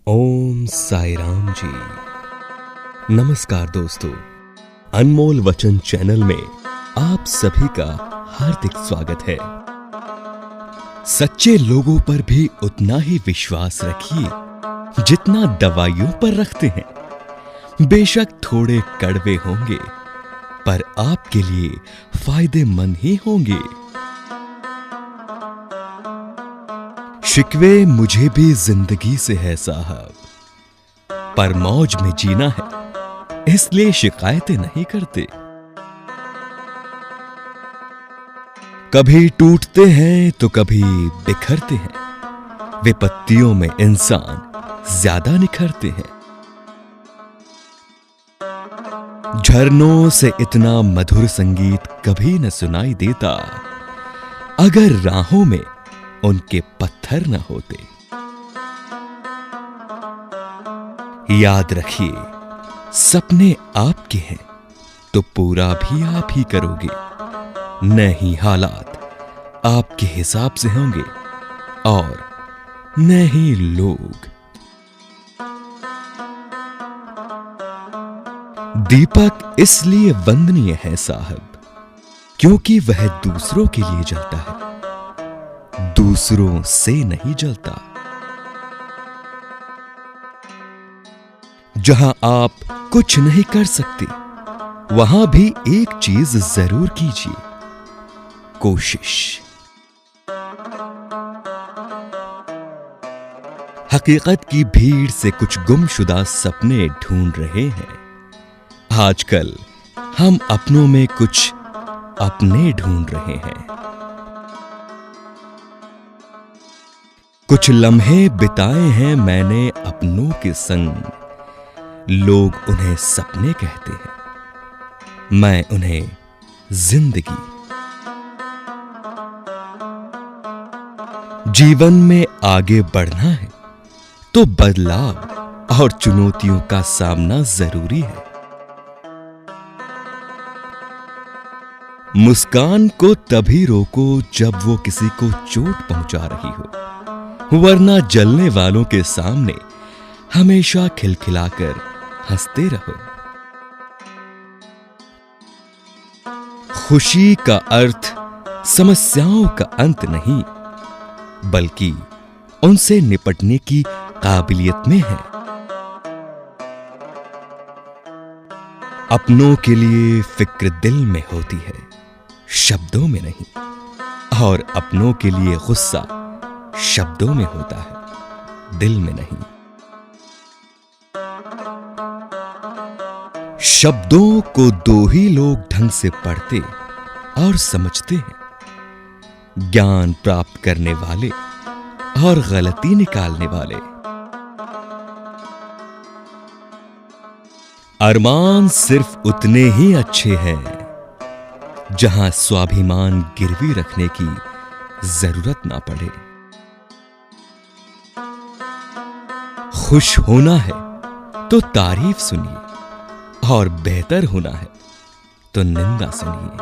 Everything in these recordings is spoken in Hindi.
ओम साई राम जी। नमस्कार दोस्तों, अनमोल वचन चैनल में आप सभी का हार्दिक स्वागत है। सच्चे लोगों पर भी उतना ही विश्वास रखिए जितना दवाइयों पर रखते हैं। बेशक थोड़े कड़वे होंगे पर आपके लिए फायदेमंद ही होंगे। शिकवे मुझे भी जिंदगी से है साहब, पर मौज में जीना है इसलिए शिकायतें नहीं करते। कभी टूटते हैं तो कभी बिखरते हैं, विपत्तियों में इंसान ज्यादा निखरते हैं। झरनों से इतना मधुर संगीत कभी न सुनाई देता अगर राहों में उनके पत्थर न होते। याद रखिए, सपने आपके हैं तो पूरा भी आप ही करोगे, नहीं हालात आपके हिसाब से होंगे और नहीं लोग। दीपक इसलिए वंदनीय है साहब क्योंकि वह दूसरों के लिए जलता है, दूसरों से नहीं जलता। जहां आप कुछ नहीं कर सकते वहां भी एक चीज जरूर कीजिए, कोशिश। हकीकत की भीड़ से कुछ गुमशुदा सपने ढूंढ रहे हैं। आजकल हम अपनों में कुछ अपने ढूंढ रहे हैं। कुछ लम्हे बिताए हैं मैंने अपनों के संग, लोग उन्हें सपने कहते हैं, मैं उन्हें जिंदगी। जीवन में आगे बढ़ना है तो बदलाव और चुनौतियों का सामना जरूरी है। मुस्कान को तभी रोको जब वो किसी को चोट पहुंचा रही हो, वरना जलने वालों के सामने हमेशा खिलखिलाकर हंसते रहो। खुशी का अर्थ समस्याओं का अंत नहीं, बल्कि उनसे निपटने की काबिलियत में है। अपनों के लिए फिक्र दिल में होती है, शब्दों में नहीं, और अपनों के लिए गुस्सा शब्दों में होता है, दिल में नहीं। शब्दों को दो ही लोग ढंग से पढ़ते और समझते हैं, ज्ञान प्राप्त करने वाले और गलती निकालने वाले। अरमान सिर्फ उतने ही अच्छे हैं जहां स्वाभिमान गिरवी रखने की जरूरत ना पड़े। खुश होना है तो तारीफ सुनिए और बेहतर होना है तो निंदा सुनिए।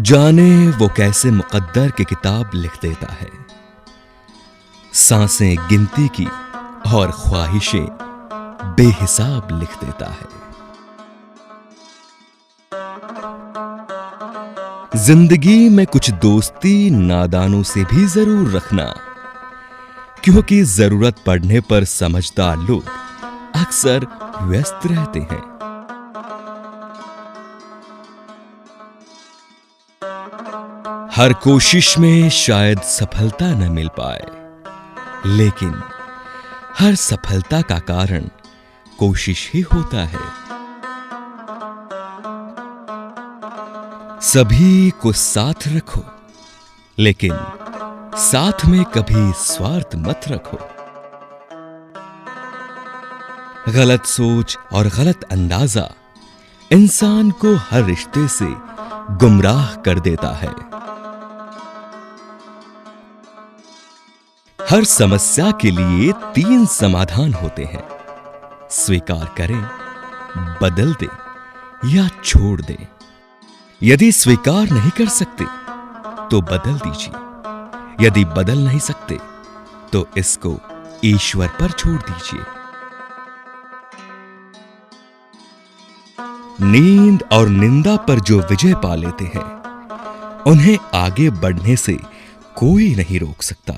जाने वो कैसे मुकद्दर की किताब लिख देता है, सांसें गिनती की और ख्वाहिशें बेहिसाब लिख देता है। जिंदगी में कुछ दोस्ती नादानों से भी जरूर रखना, क्योंकि जरूरत पड़ने पर समझदार लोग अक्सर व्यस्त रहते हैं। हर कोशिश में शायद सफलता न मिल पाए, लेकिन हर सफलता का कारण कोशिश ही होता है। सभी को साथ रखो, लेकिन साथ में कभी स्वार्थ मत रखो। गलत सोच और गलत अंदाजा इंसान को हर रिश्ते से गुमराह कर देता है। हर समस्या के लिए 3 समाधान होते हैं, स्वीकार करें, बदल दें या छोड़ दें। यदि स्वीकार नहीं कर सकते तो बदल दीजिए, यदि बदल नहीं सकते तो इसको ईश्वर पर छोड़ दीजिए। नींद और निंदा पर जो विजय पा लेते हैं, उन्हें आगे बढ़ने से कोई नहीं रोक सकता।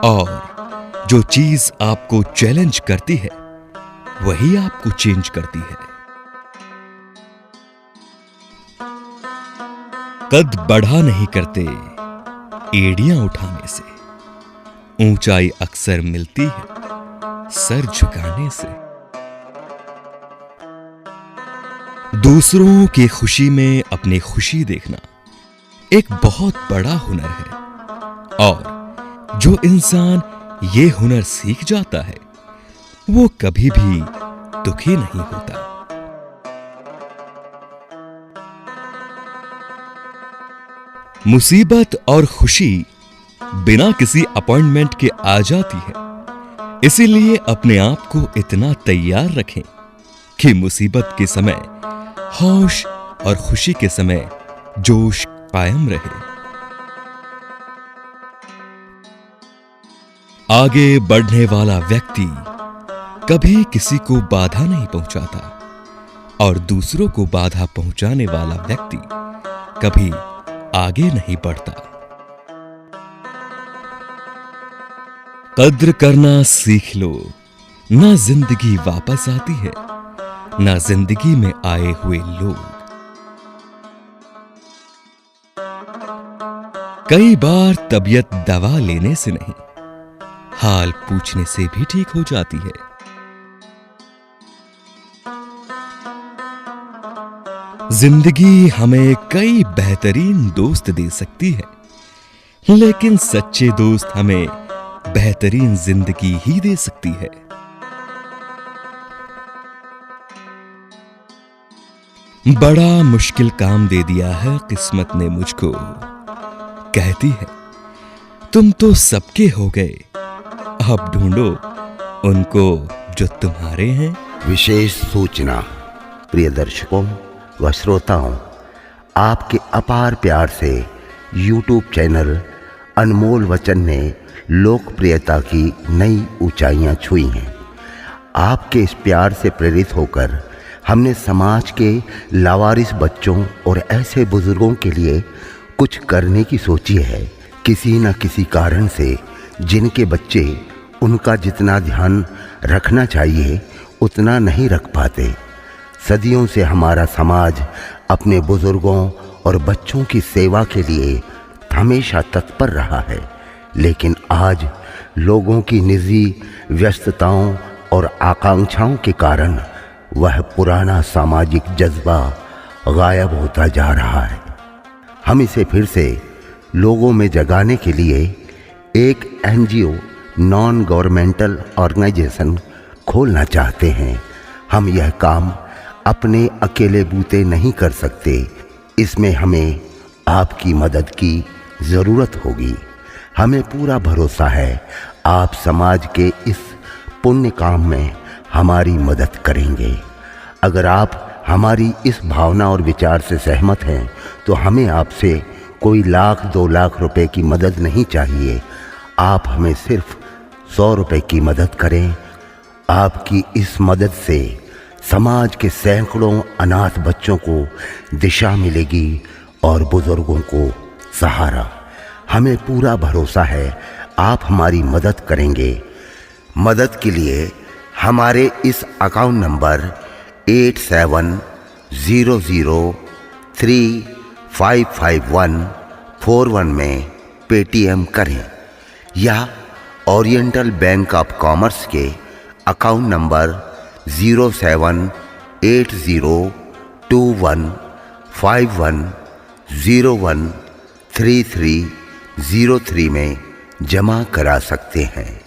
और जो चीज आपको चैलेंज करती है, वही आपको चेंज करती है। कद बढ़ा नहीं करते एड़ियां उठाने से, ऊंचाई अक्सर मिलती है सर झुकाने से। दूसरों की खुशी में अपनी खुशी देखना एक बहुत बड़ा हुनर है, और जो इंसान ये हुनर सीख जाता है, वो कभी भी दुखी नहीं होता। मुसीबत और खुशी बिना किसी अपॉइंटमेंट के आ जाती है। इसीलिए अपने आप को इतना तैयार रखें कि मुसीबत के समय होश और खुशी के समय जोश कायम रहे। आगे बढ़ने वाला व्यक्ति कभी किसी को बाधा नहीं पहुंचाता, और दूसरों को बाधा पहुंचाने वाला व्यक्ति कभी आगे नहीं बढ़ता। कद्र करना सीख लो, ना जिंदगी वापस आती है, ना जिंदगी में आए हुए लोग। कई बार तबीयत दवा लेने से नहीं, हाल पूछने से भी ठीक हो जाती है। जिंदगी हमें कई बेहतरीन दोस्त दे सकती है, लेकिन सच्चे दोस्त हमें बेहतरीन जिंदगी ही दे सकती है। बड़ा मुश्किल काम दे दिया है किस्मत ने मुझको, कहती है तुम तो सबके हो गए, अब ढूंढो उनको जो तुम्हारे हैं। विशेष सूचना प्रिय दर्शकों व श्रोताओं, आपके अपार प्यार से YouTube चैनल अनमोल वचन ने लोकप्रियता की नई ऊंचाइयां छुई हैं। आपके इस प्यार से प्रेरित होकर हमने समाज के लावारिस बच्चों और ऐसे बुजुर्गों के लिए कुछ करने की सोची है। किसी न किसी कारण से जिनके बच्चे उनका जितना ध्यान रखना चाहिए उतना नहीं रख पाते। सदियों से हमारा समाज अपने बुजुर्गों और बच्चों की सेवा के लिए हमेशा तत्पर रहा है, लेकिन आज लोगों की निजी व्यस्तताओं और आकांक्षाओं के कारण वह पुराना सामाजिक जज्बा गायब होता जा रहा है। हम इसे फिर से लोगों में जगाने के लिए एक NGO नॉन गवर्नमेंटल ऑर्गेनाइजेशन खोलना चाहते हैं। हम यह काम अपने अकेले बूते नहीं कर सकते, इसमें हमें आपकी मदद की ज़रूरत होगी। हमें पूरा भरोसा है आप समाज के इस पुण्य काम में हमारी मदद करेंगे। अगर आप हमारी इस भावना और विचार से सहमत हैं तो हमें आपसे कोई लाख 2 लाख रुपए की मदद नहीं चाहिए। आप हमें सिर्फ 100 रुपए की मदद करें। आपकी इस मदद से समाज के सैकड़ों अनाथ बच्चों को दिशा मिलेगी और बुजुर्गों को सहारा। हमें पूरा भरोसा है आप हमारी मदद करेंगे। मदद के लिए हमारे इस अकाउंट नंबर 8700355141 में पेटीएम करें, या ओरिएंटल बैंक ऑफ कॉमर्स के अकाउंट नंबर 07802151013303 में जमा करा सकते हैं।